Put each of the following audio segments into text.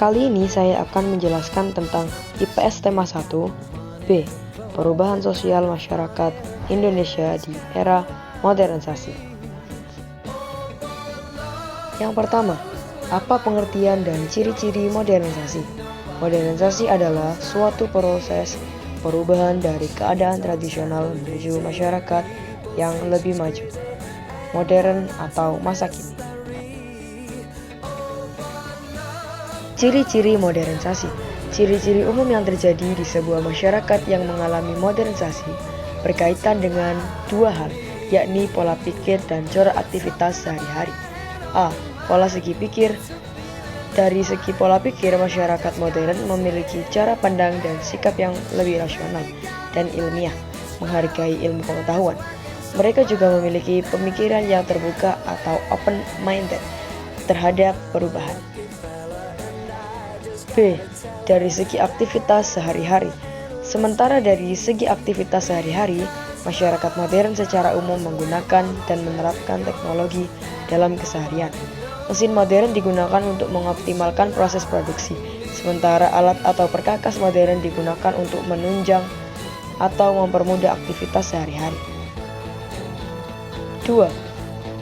Kali ini saya akan menjelaskan tentang IPS tema 1 B. Perubahan sosial masyarakat Indonesia di era modernisasi. Yang pertama, apa pengertian dan ciri-ciri modernisasi? Modernisasi adalah suatu proses perubahan dari keadaan tradisional menuju masyarakat yang lebih maju, modern atau masa kini. Ciri-ciri modernisasi. Ciri-ciri umum yang terjadi di sebuah masyarakat yang mengalami modernisasi berkaitan dengan dua hal, yakni pola pikir dan corak aktivitas sehari-hari. A. Pola segi pikir. Dari segi pola pikir, masyarakat modern memiliki cara pandang dan sikap yang lebih rasional dan ilmiah, menghargai ilmu pengetahuan. Mereka juga memiliki pemikiran yang terbuka atau open-minded terhadap perubahan. B. Dari segi aktivitas sehari-hari. Sementara dari segi aktivitas sehari-hari, masyarakat modern secara umum menggunakan dan menerapkan teknologi dalam keseharian. Mesin modern digunakan untuk mengoptimalkan proses produksi, sementara alat atau perkakas modern digunakan untuk menunjang atau mempermudah aktivitas sehari-hari. 2.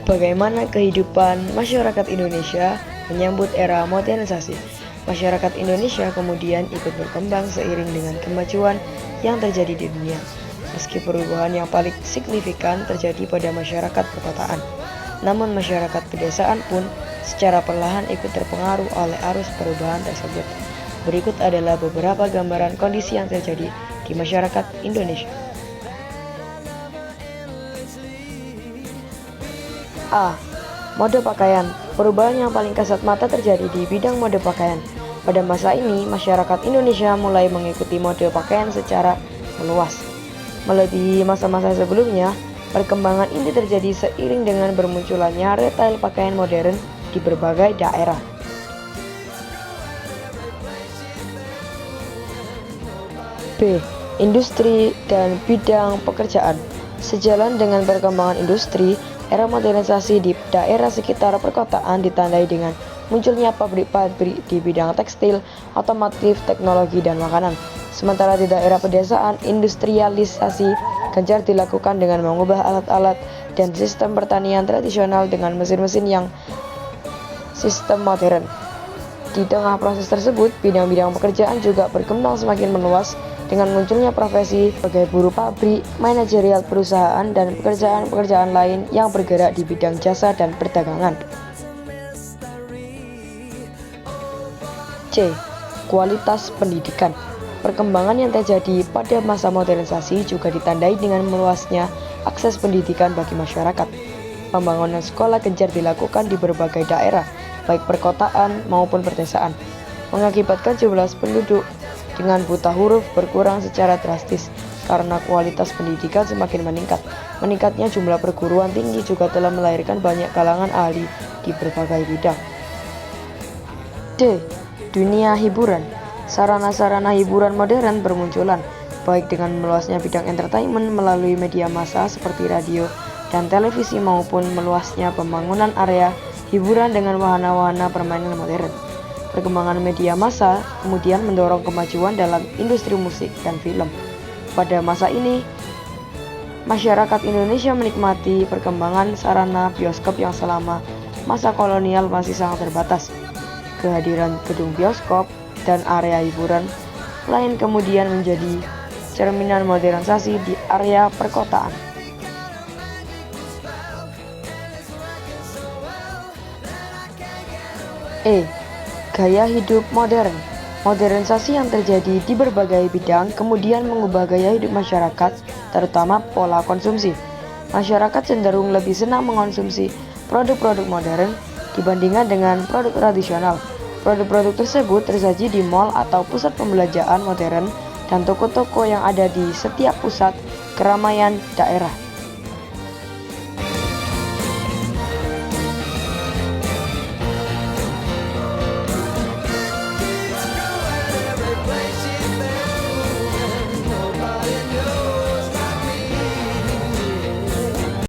Bagaimana kehidupan masyarakat Indonesia menyambut era modernisasi? Masyarakat Indonesia kemudian ikut berkembang seiring dengan kemajuan yang terjadi di dunia. Meski perubahan yang paling signifikan terjadi pada masyarakat perkotaan, namun masyarakat pedesaan pun secara perlahan ikut terpengaruh oleh arus perubahan tersebut. Berikut adalah beberapa gambaran kondisi yang terjadi di masyarakat Indonesia. A. Mode pakaian. Perubahan yang paling kasat mata terjadi di bidang mode pakaian. Pada masa ini, masyarakat Indonesia mulai mengikuti mode pakaian secara meluas. Melebihi masa-masa sebelumnya, perkembangan ini terjadi seiring dengan bermunculannya retail pakaian modern di berbagai daerah. B. Industri dan bidang pekerjaan. Sejalan dengan perkembangan industri, era modernisasi di daerah sekitar perkotaan ditandai dengan munculnya pabrik-pabrik di bidang tekstil, otomotif, teknologi, dan makanan. Sementara di daerah pedesaan, industrialisasi gencar dilakukan dengan mengubah alat-alat dan sistem pertanian tradisional dengan mesin-mesin yang sistem modern. Di tengah proses tersebut, bidang-bidang pekerjaan juga berkembang semakin meluas dengan munculnya profesi sebagai buruh pabrik, manajerial perusahaan, dan pekerjaan-pekerjaan lain yang bergerak di bidang jasa dan perdagangan. C. Kualitas pendidikan. Perkembangan yang terjadi pada masa modernisasi juga ditandai dengan meluasnya akses pendidikan bagi masyarakat. Pembangunan sekolah gencar dilakukan di berbagai daerah, baik perkotaan maupun pedesaan, mengakibatkan jumlah penduduk dengan buta huruf berkurang secara drastis karena kualitas pendidikan semakin meningkat. Meningkatnya jumlah perguruan tinggi juga telah melahirkan banyak kalangan ahli di berbagai bidang. D. Dunia hiburan. Sarana-sarana hiburan modern bermunculan, baik dengan meluasnya bidang entertainment melalui media massa seperti radio dan televisi maupun meluasnya pembangunan area hiburan dengan wahana-wahana permainan modern. Perkembangan media massa kemudian mendorong kemajuan dalam industri musik dan film. Pada masa ini, masyarakat Indonesia menikmati perkembangan sarana bioskop yang selama masa kolonial masih sangat terbatas. Kehadiran gedung bioskop dan area hiburan lain kemudian menjadi cerminan modernisasi di area perkotaan. E. Gaya hidup modern. Modernisasi yang terjadi di berbagai bidang kemudian mengubah gaya hidup masyarakat, terutama pola konsumsi. Masyarakat cenderung lebih senang mengonsumsi produk-produk modern dibandingkan dengan produk tradisional. Produk-produk tersebut tersaji di mal atau pusat pembelanjaan modern dan toko-toko yang ada di setiap pusat keramaian daerah.